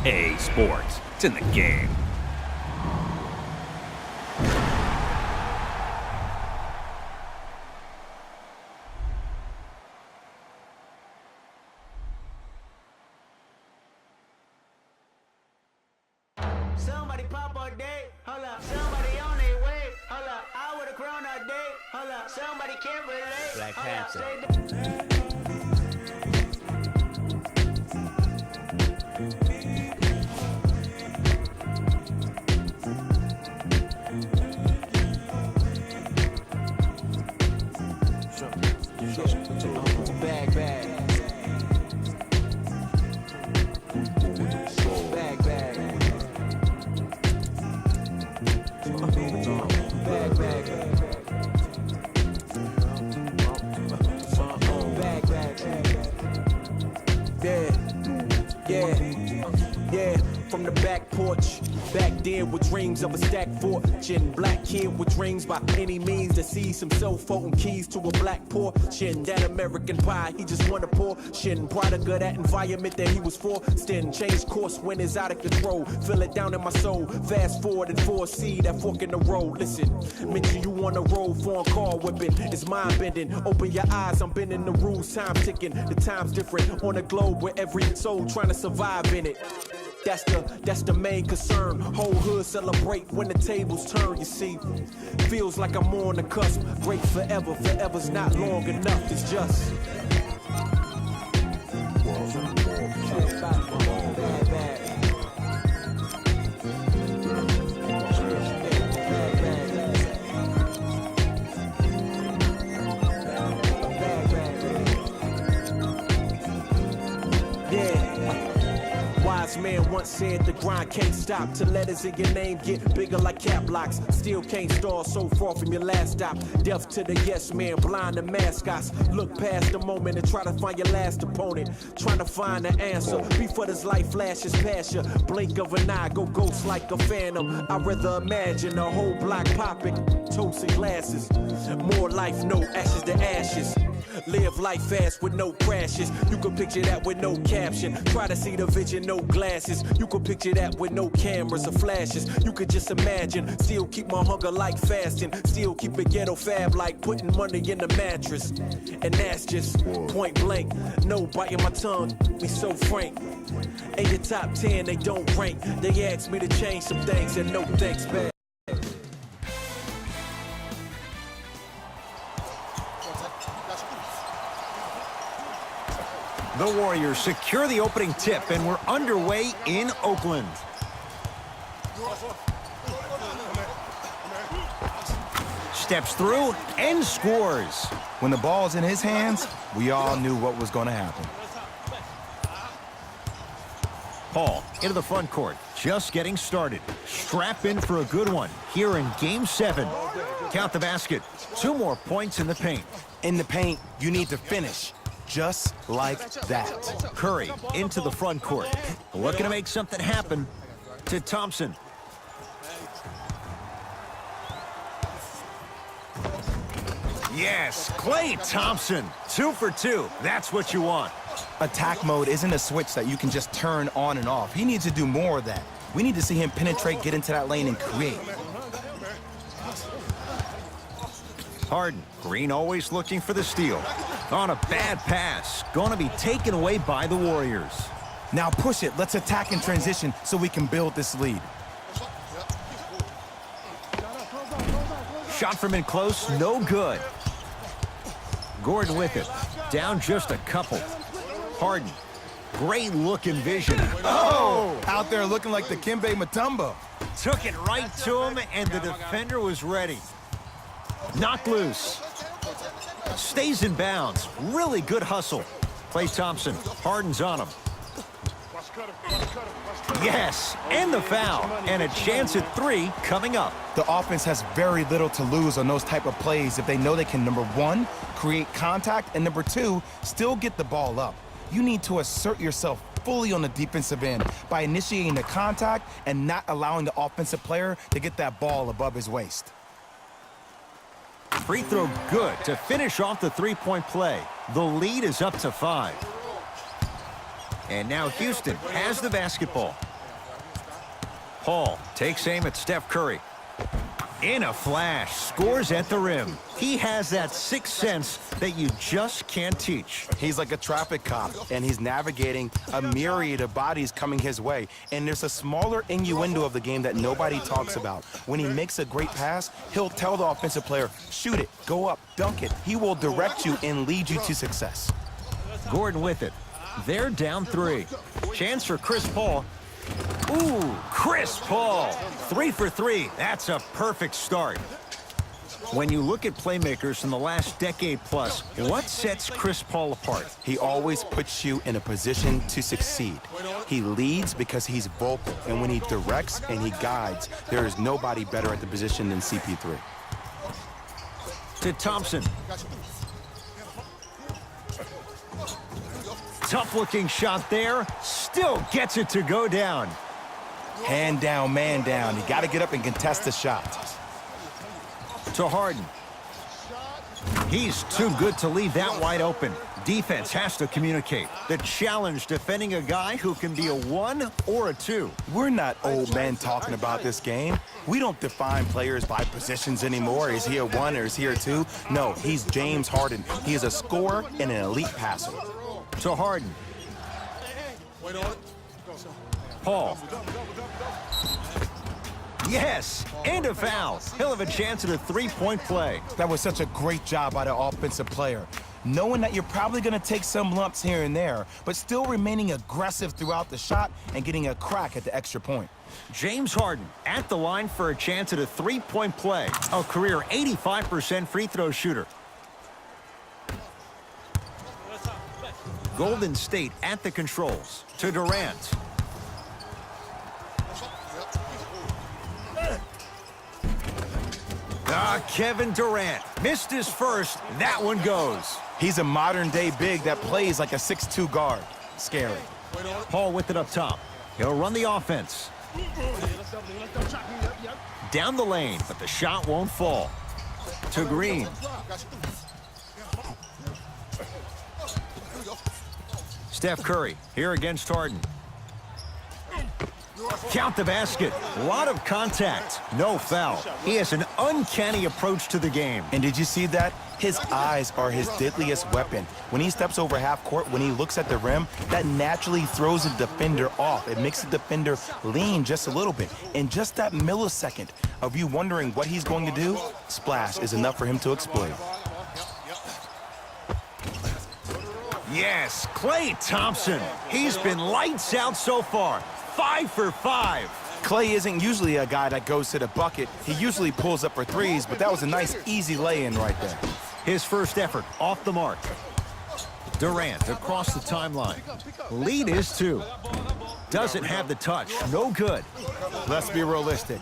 EA Sports. It's in the game. Somebody pop all day, hold up. Somebody on their way, hold up. I would've grown all day, hold up. Somebody can't relate. Black hold up. Panther. Bag, bag. Bag, bag. Bag, bag. Bag, bag. Yeah. From the back porch. Back then with dreams of a stacked fortune. Black kid with dreams by any means to see some cell phone keys to a black portion. That American pie, he just wanna portion. Product of that environment that he was forced in. Change course when it's out of control. Feel it down in my soul. Fast forward and foresee that fork in the road. Listen, mention you on the road, foreign car whipping. It's mind bending. Open your eyes, I'm bending the rules. Time ticking. The time's different on the globe where every soul trying to survive in it. That's the main concern. Whole hood celebrate when the tables turn, you see. Feels like I'm on the cusp. Great forever, forever's not long enough, it's just. Man once said the grind can't stop till letters in your name get bigger like cap locks. Still can't stall so far from your last stop. Deaf to the yes man, blind to mascots. Look past the moment and try to find your last opponent. Trying to find the answer before this life flashes past you. Blink of an eye, go ghost like a phantom. I'd rather imagine a whole block popping, toasting glasses. More life, no ashes to ashes. Live life fast with no crashes. You can picture that with no caption. Try to see the vision, no glasses. You can picture that with no cameras or flashes. You could just imagine. Still keep my hunger like fasting. Still keep it ghetto fab like putting money in the mattress. And that's just point blank. No biting my tongue, be so frank. In your top 10, they don't rank. They ask me to change some things and no thanks back. The Warriors secure the opening tip, and we're underway in Oakland. Steps through and scores. When the ball's in his hands, we all knew what was going to happen. Paul into the front court, just getting started. Strap in for a good one here in Game 7. Count the basket. 2 more points in the paint. In the paint, you need to finish. Just like that. Curry into the front court. Looking to make something happen to Thompson. Yes, Klay Thompson. 2 for 2. That's what you want. Attack mode isn't a switch that you can just turn on and off. He needs to do more of that. We need to see him penetrate, get into that lane, and create. Harden. Green always looking for the steal. On a bad pass. Going to be taken away by the Warriors. Now push it. Let's attack in transition so we can build this lead. Shot from in close. No good. Gordon with it. Down just a couple. Harden. Great looking vision. Oh! Out there looking like the Kimbe Mutombo. Took it right to him, and the defender was ready. Knocked loose. Stays in bounds. Really good hustle. Klay Thompson. Harden's on him. Yes, and the foul. And a chance at 3 coming up. The offense has very little to lose on those type of plays if they know they can, number 1, create contact, and number 2, still get the ball up. You need to assert yourself fully on the defensive end by initiating the contact and not allowing the offensive player to get that ball above his waist. Free throw good to finish off the three-point play. The lead is up to 5. And now Houston has the basketball. Paul takes aim at Steph Curry. In a flash, scores at the rim. He has that sixth sense that you just can't teach. He's like a traffic cop, and he's navigating a myriad of bodies coming his way. And there's a smaller innuendo of the game that nobody talks about. When he makes a great pass, he'll tell the offensive player, shoot it, go up, dunk it. He will direct you and lead you to success. Gordon with it. They're down 3. Chance for Chris Paul. Ooh, Chris Paul. 3 for 3. That's a perfect start. When you look at playmakers in the last decade plus, what sets Chris Paul apart? He always puts you in a position to succeed. He leads because he's vocal, and when he directs and he guides, there is nobody better at the position than CP3. To Thompson. Tough-looking shot there. Still gets it to go down. Hand down, man down. You got to get up and contest the shot. To Harden. He's too good to leave that wide open. Defense has to communicate. The challenge defending a guy who can be a 1 or a 2. We're not old men talking about this game. We don't define players by positions anymore. Is he a 1 or is he a 2? No, he's James Harden. He is a scorer and an elite passer. To Harden. Paul. Yes, and a foul. He'll have a chance at a three-point play. That was such a great job by the offensive player. Knowing that you're probably going to take some lumps here and there, but still remaining aggressive throughout the shot and getting a crack at the extra point. James Harden at the line for a chance at a three-point play. A career 85% free throw shooter. Golden State at the controls. To Durant. Kevin Durant missed his first. That one goes. He's a modern-day big that plays like a 6'2 guard. Scary. Paul with it up top. He'll run the offense. Down the lane, but the shot won't fall. To Green. Steph Curry here against Harden. Count the basket. A lot of contact. No foul. He has an uncanny approach to the game. And did you see that? His eyes are his deadliest weapon. When he steps over half court, when he looks at the rim, that naturally throws the defender off. It makes the defender lean just a little bit. In just that millisecond of you wondering what he's going to do, splash is enough for him to exploit. Yes, Klay Thompson. He's been lights out so far. 5 for 5. Klay isn't usually a guy that goes to the bucket. He usually pulls up for threes, but that was a nice, easy lay-in right there. His first effort off the mark. Durant across the timeline. Lead is 2. Doesn't have the touch. No good. Let's be realistic.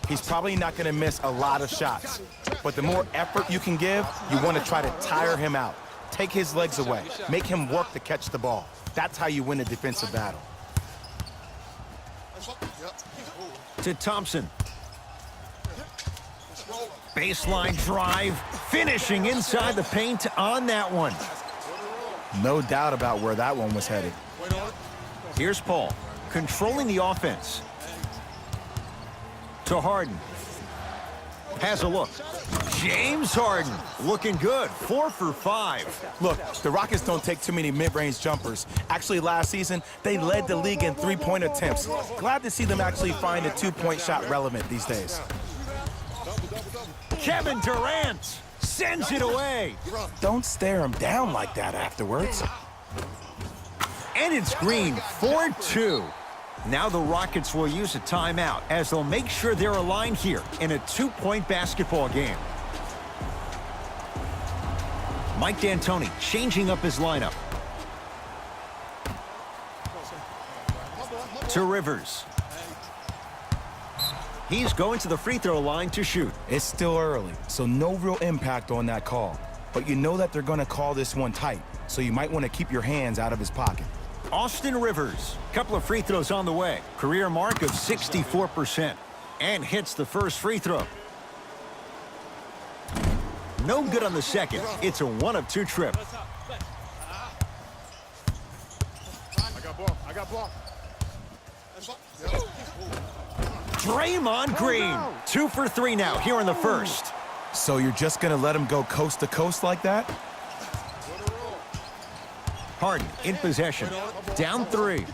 He's probably not going to miss a lot of shots. But the more effort you can give, you want to try to tire him out. Take his legs away. Make him work to catch the ball. That's how you win a defensive battle. To Thompson. Baseline drive. Finishing inside the paint on that one. No doubt about where that one was headed. Here's Paul. Controlling the offense. To Harden. Has a look. James Harden looking good. 4 for 5. Look, the Rockets don't take too many mid-range jumpers. Actually, last season, they led the league in three-point attempts. Glad to see them actually find a two-point shot relevant these days. Kevin Durant sends it away. Don't stare him down like that afterwards. And it's Green, 4-2. Now the Rockets will use a timeout as they'll make sure they're aligned here in a two-point basketball game. Mike D'Antoni changing up his lineup. To Rivers. He's going to the free throw line to shoot. It's still early, so no real impact on that call. But you know that they're going to call this one tight, so you might want to keep your hands out of his pocket. Austin Rivers, couple of free throws on the way. Career mark of 64%. And hits the first free throw. No good on the second. It's a 1-of-2 trip. I got ball. Draymond Green. 2 for 3 now here in the first. So you're just going to let him go coast to coast like that? Harden in possession. Down 3.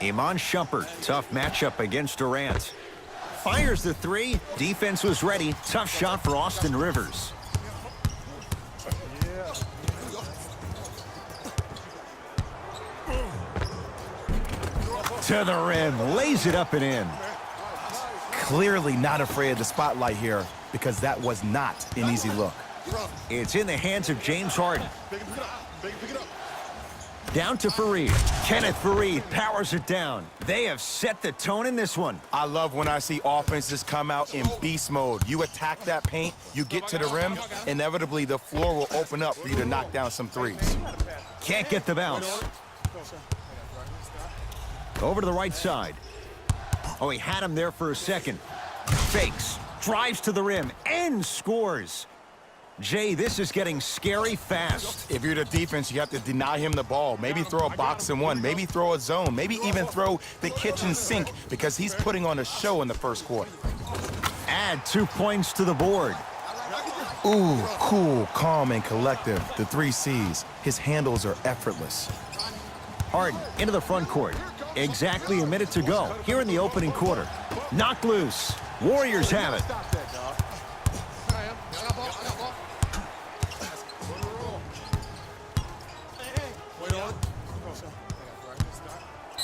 Iman Shumpert, tough matchup against Durant. Fires the 3. Defense was ready. Tough shot for Austin Rivers. To the rim. Lays it up and in. Clearly not afraid of the spotlight here because that was not an easy look. It's in the hands of James Harden. Down to Fareed. Kenneth Fareed powers it down. They have set the tone in this one. I love when I see offenses come out in beast mode. You attack that paint, you get to the rim, inevitably the floor will open up for you to knock down some threes. Can't get the bounce. Over to the right side. Oh, he had him there for a second. Fakes. Drives to the rim and scores. Jay, this is getting scary fast. If you're the defense, you have to deny him the ball. Maybe throw a box and one. Maybe throw a zone. Maybe even throw the kitchen sink because he's putting on a show in the first quarter. Add 2 points to the board. Ooh, cool, calm, and collective. The 3 C's. His handles are effortless. Harden into the front court. Exactly a minute to go here in the opening quarter. Knocked loose. Warriors have it.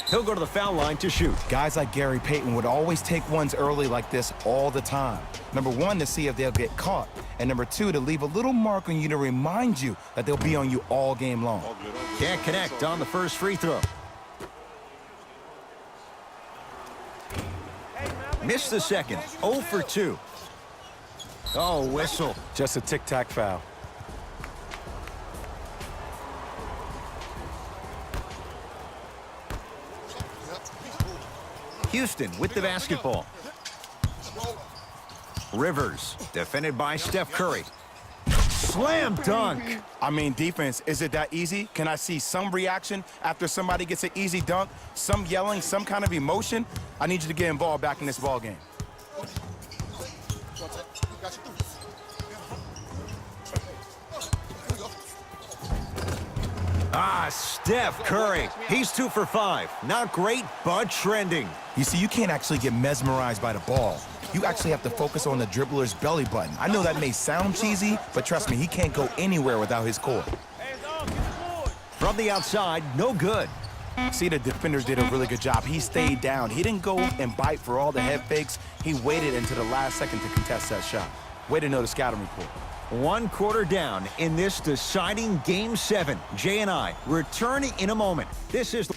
He'll go to the foul line to shoot. Guys like Gary Payton would always take ones early like this all the time. Number 1, to see if they'll get caught. And number 2, to leave a little mark on you to remind you that they'll be on you all game long. Can't connect on the first free throw. Missed the second. 0 for 2. Oh, whistle. Just a tic-tac foul. Houston with the basketball. Rivers, defended by Steph Curry. Slam dunk. I mean, defense, is it that easy? Can I see some reaction after somebody gets an easy dunk? Some yelling, some kind of emotion? I need you to get involved back in this ball game. Steph Curry. He's 2 for 5. Not great, but trending. You see, you can't actually get mesmerized by the ball. You actually have to focus on the dribbler's belly button. I know that may sound cheesy, but trust me, he can't go anywhere without his core. From the outside, no good. See, the defenders did a really good job. He stayed down. He didn't go and bite for all the head fakes. He waited until the last second to contest that shot. Way to know the scouting report. 1 quarter down in this deciding Game 7. Jay and I return in a moment. This is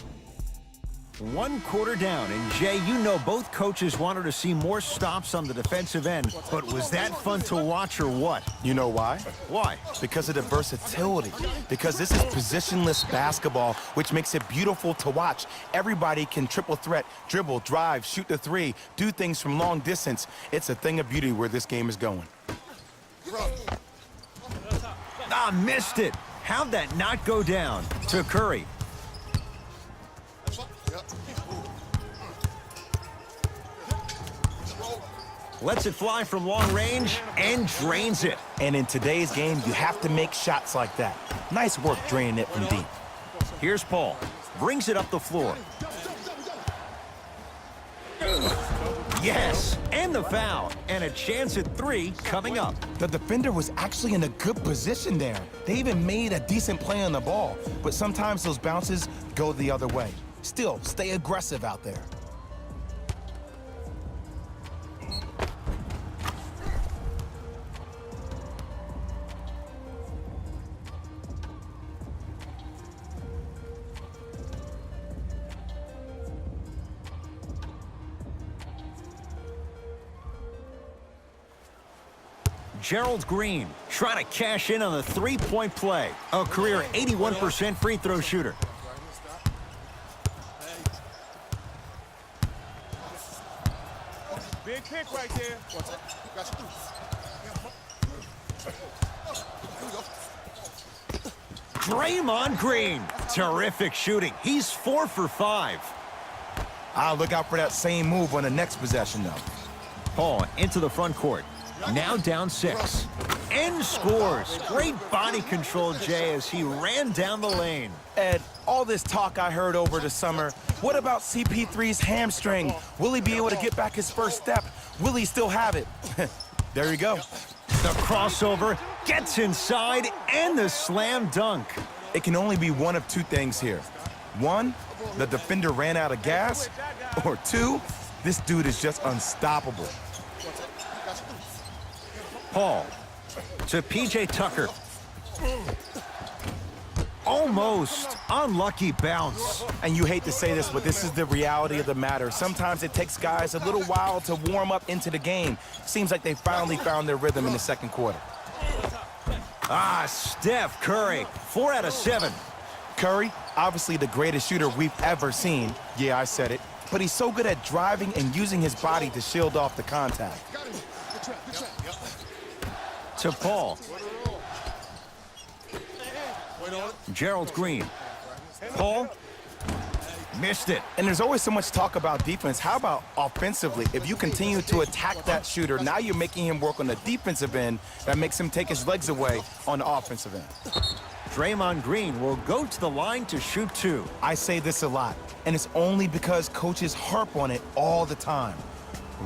1 quarter down, and Jay, you know both coaches wanted to see more stops on the defensive end, but was that fun to watch or what? You know why? Why? Because of the versatility. Because this is positionless basketball, which makes it beautiful to watch. Everybody can triple threat, dribble, drive, shoot the 3, do things from long distance. It's a thing of beauty where this game is going. Missed it. How'd that not go down? To Curry. Lets it fly from long range and drains it. And in today's game, you have to make shots like that. Nice work draining it from deep. Here's Paul. Brings it up the floor. Yes, and the foul. And a chance at 3 coming up. The defender was actually in a good position there. They even made a decent play on the ball. But sometimes those bounces go the other way. Still, stay aggressive out there. Gerald Green trying to cash in on the 3-point play. A career 81% free throw shooter. Big pick right there. Draymond Green. Terrific shooting. He's 4 for 5. I'll look out for that same move on the next possession, though. Paul into the front court. Now down 6. And scores. Great body control, Jay, as he ran down the lane. Ed, all this talk I heard over the summer, what about CP3's hamstring? Will he be able to get back his first step? Will he still have it? There you go. The crossover gets inside and the slam dunk. It can only be one of two things here. One, the defender ran out of gas. Or two, this dude is just unstoppable. Paul to P.J. Tucker. Almost unlucky bounce. And you hate to say this, but this is the reality of the matter. Sometimes it takes guys a little while to warm up into the game. Seems like they finally found their rhythm in the second quarter. Steph Curry, 4 out of 7. Curry, obviously the greatest shooter we've ever seen. Yeah, I said it. But he's so good at driving and using his body to shield off the contact. To Paul. Gerald Green. Paul missed it. And there's always so much talk about defense. How about offensively? If you continue to attack that shooter, now you're making him work on the defensive end. That makes him take his legs away on the offensive end. Draymond Green will go to the line to shoot 2. I say this a lot, and it's only because coaches harp on it all the time.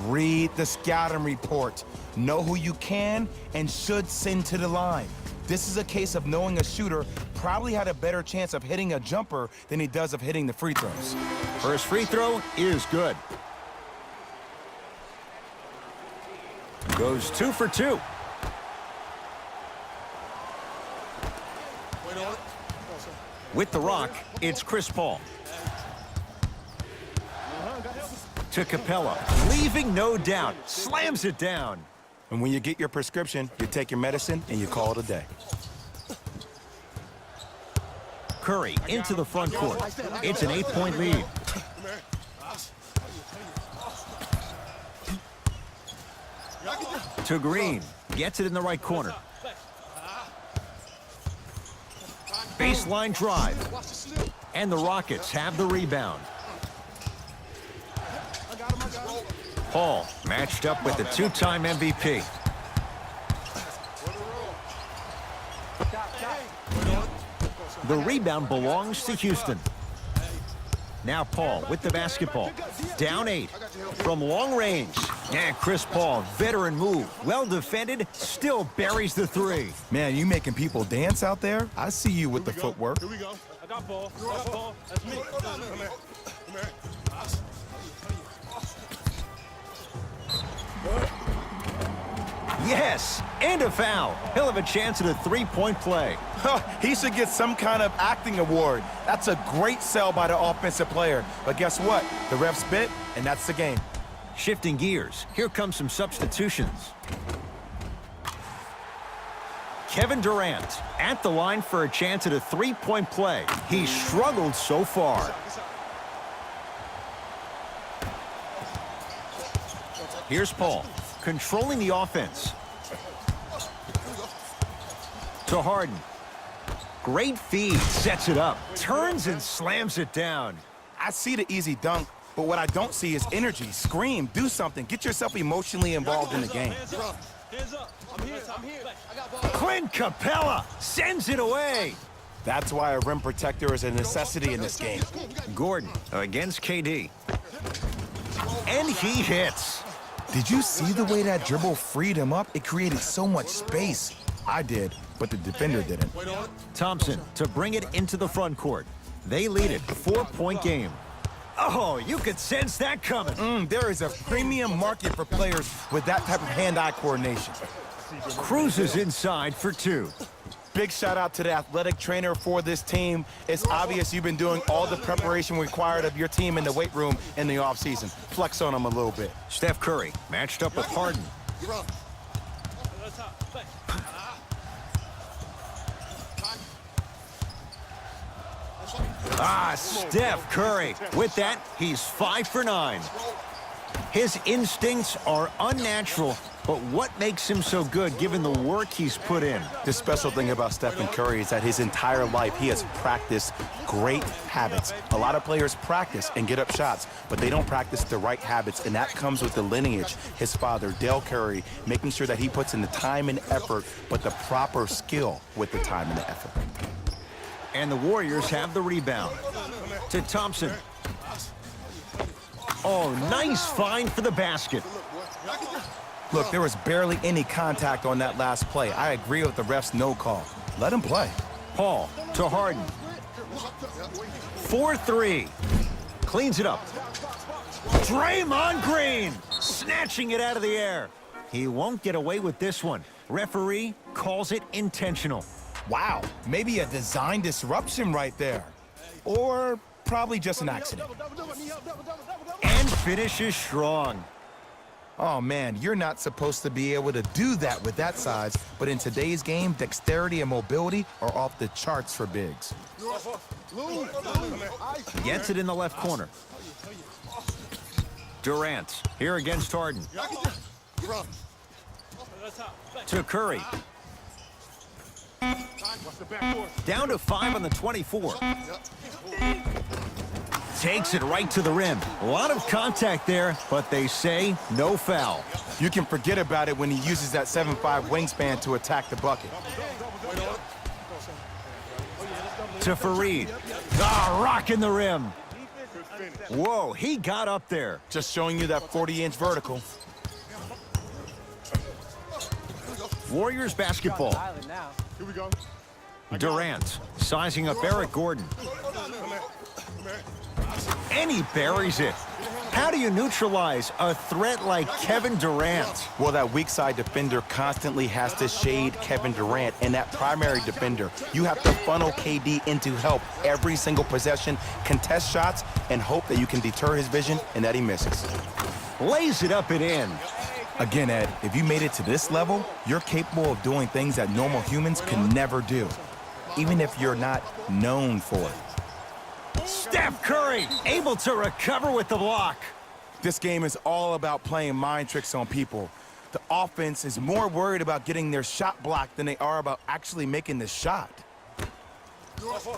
Read the scouting report. Know who you can and should send to the line. This is a case of knowing a shooter probably had a better chance of hitting a jumper than he does of hitting the free throws. First free throw is good. Goes 2 for 2. With the rock, it's Chris Paul. To Capella, leaving no doubt, slams it down. And when you get your prescription, you take your medicine and you call it a day. Curry into the front court. It's an 8-point lead. To Green, gets it in the right corner. Baseline drive. And the Rockets have the rebound. Paul matched up with the 2-time MVP. The rebound belongs to Houston. Now Paul with the basketball. Down 8 from long range. And Chris Paul, veteran move. Well defended, still buries the 3. Man, you making people dance out there? I see you with the footwork. Here we go. I got ball. That's me. Come here. Yes, and a foul. He'll have a chance at a 3-point play. He should get some kind of acting award. That's a great sell by the offensive player. But guess what? The refs bit, and that's the game. Shifting gears, here come some substitutions. Kevin Durant at the line for a chance at a 3-point play. He's struggled so far. Here's Paul, controlling the offense. To Harden. Great feed, sets it up, turns and slams it down. I see the easy dunk, but what I don't see is energy. Scream, do something. Get yourself emotionally involved in the game. Hands up. I'm here. I got ball. Clint Capella sends it away. That's why a rim protector is a necessity in this game. Gordon against KD. And he hits. Did you see the way that dribble freed him up? It created so much space. I did, but the defender didn't. Thompson to bring it into the front court. They lead it, 4-point game. Oh, you could sense that coming. There is a premium market for players with that type of hand-eye coordination. Cruises inside for 2. Big shout out to the athletic trainer for this team. It's obvious you've been doing all the preparation required of your team in the weight room in the offseason. Flex on them a little bit. Steph Curry matched up with Harden. Steph Curry. With that, he's 5 for 9. His instincts are unnatural, But what makes him so good given the work he's put in? The special thing about Stephen Curry is that his entire life he has practiced great habits. A lot of players practice and get up shots, but they don't practice the right habits, and that comes with the lineage. His father, Dale Curry, making sure that he puts in the time and effort, but the proper skill with the time and the effort. And the Warriors have the rebound. To Thompson. Oh, nice find for the basket. Look, there was barely any contact on that last play. I agree with the ref's no call. Let him play. Paul to Harden. 4-3. Cleans it up. Draymond Green snatching it out of the air. He won't get away with this one. Referee calls it intentional. Wow, maybe a design disruption right there. Or probably just an accident. And finishes strong. Oh man, you're not supposed to be able to do that with that size, but in today's game, dexterity and mobility are off the charts for bigs. Gets it in the left corner. Durant here against Harden. To Curry. Down to 5 on the 24. Takes it right to the rim. A lot of contact there, but they say no foul. You can forget about it when he uses that 7'5" wingspan to attack the bucket. To Fareed. Ah, rocking the rim. Whoa, he got up there. Just showing you that 40-inch vertical. Warriors basketball. Here we go. Durant sizing up Eric Gordon. And he buries it. How do you neutralize a threat like Kevin Durant? Well, that weak side defender constantly has to shade Kevin Durant, and that primary defender, you have to funnel KD into help every single possession, contest shots, and hope that you can deter his vision and that he misses. Lays it up and in. Again, Ed, if you made it to this level, you're capable of doing things that normal humans can never do, even if you're not known for it. Steph Curry able to recover with the block. This game is all about playing mind tricks on people. The offense is more worried about getting their shot blocked than they are about actually making the shot.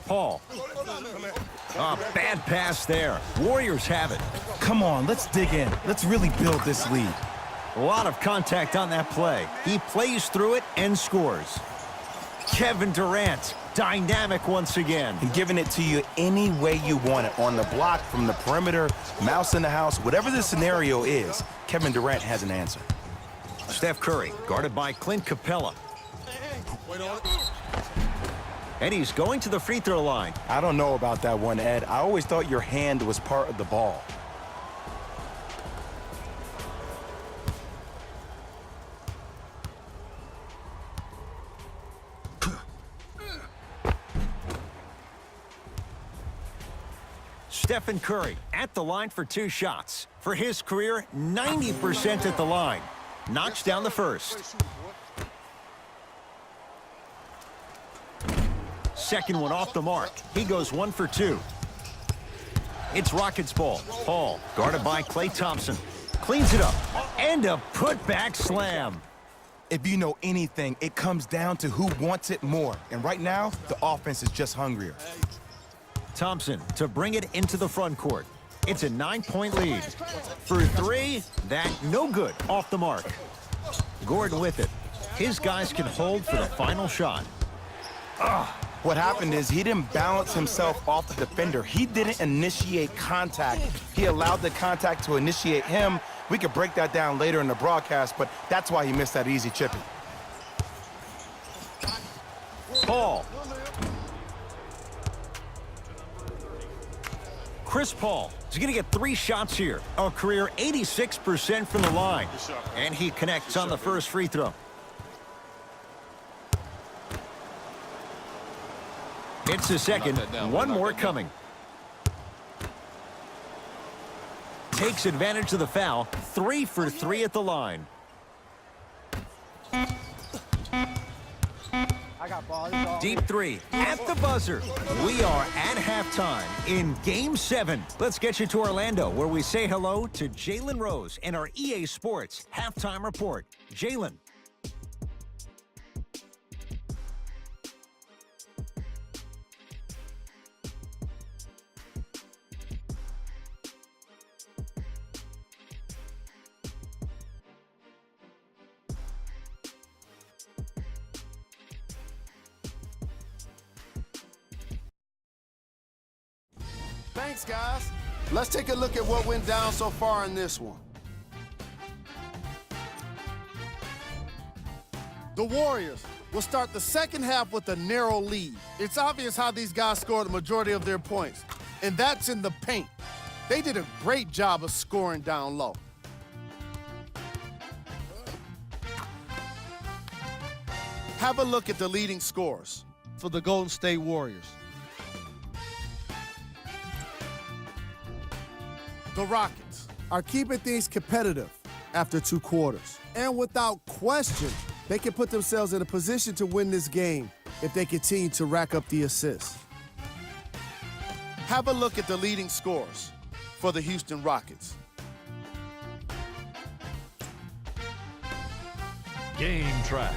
Paul. Bad pass there. Warriors have it. Come on, let's dig in. Let's really build this lead. A lot of contact on that play. He plays through it and scores. Kevin Durant, dynamic once again. And giving it to you any way you want it, on the block, from the perimeter, mouse in the house, whatever the scenario is, Kevin Durant has an answer. Steph Curry, guarded by Clint Capella. And he's going to the free throw line. I don't know about that one, Ed. I always thought your hand was part of the ball. Stephen Curry at the line for 2 shots. For his career, 90% at the line. Knocks down the first. Second one off the mark. He goes 1 for 2. It's Rockets ball. Paul, guarded by Klay Thompson. Cleans it up. And a putback slam. If you know anything, it comes down to who wants it more. And right now, the offense is just hungrier. Thompson to bring it into the front court. It's a 9-point lead. For 3, that no good off the mark. Gordon with it. His guys can hold for the final shot. What happened is he didn't balance himself off the defender. He didn't initiate contact. He allowed the contact to initiate him. We could break that down later in the broadcast, but that's why he missed that easy chipping. Paul. Chris Paul is going to get 3 shots here. A career 86% from the line. And he connects on the first free throw. It's the second. One more coming. Takes advantage of the foul. 3 for 3 at the line. I got ball. Deep three at the buzzer. We are at halftime in Game 7. Let's get you to Orlando, where we say hello to Jalen Rose and our EA Sports Halftime Report. Jalen. Thanks, guys. Let's take a look at what went down so far in this one. The Warriors will start the second half with a narrow lead. It's obvious how these guys score the majority of their points, and that's in the paint. They did a great job of scoring down low. Have a look at the leading scorers for the Golden State Warriors. The Rockets are keeping things competitive after 2 quarters. And without question, they can put themselves in a position to win this game if they continue to rack up the assists. Have a look at the leading scorers for the Houston Rockets. Game track.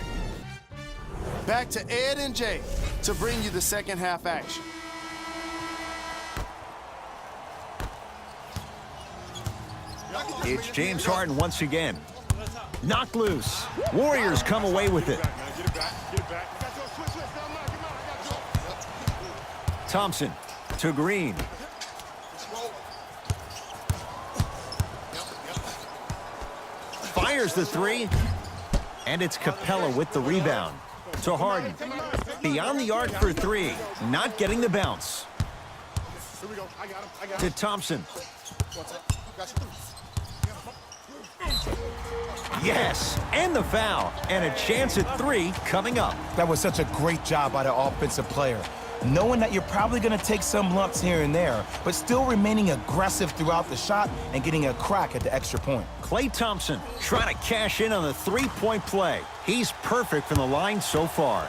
Back to Ed and Jay to bring you the second half action. It's James Harden once again. Knocked loose. Warriors come away with it. Thompson to Green. Fires the 3. And it's Capella with the rebound. To Harden. Beyond the arc for 3. Not getting the bounce. To Thompson. Yes, and the foul, and a chance at 3 coming up. That was such a great job by the offensive player. Knowing that you're probably going to take some lumps here and there, but still remaining aggressive throughout the shot and getting a crack at the extra point. Klay Thompson trying to cash in on the 3-point play. He's perfect from the line so far.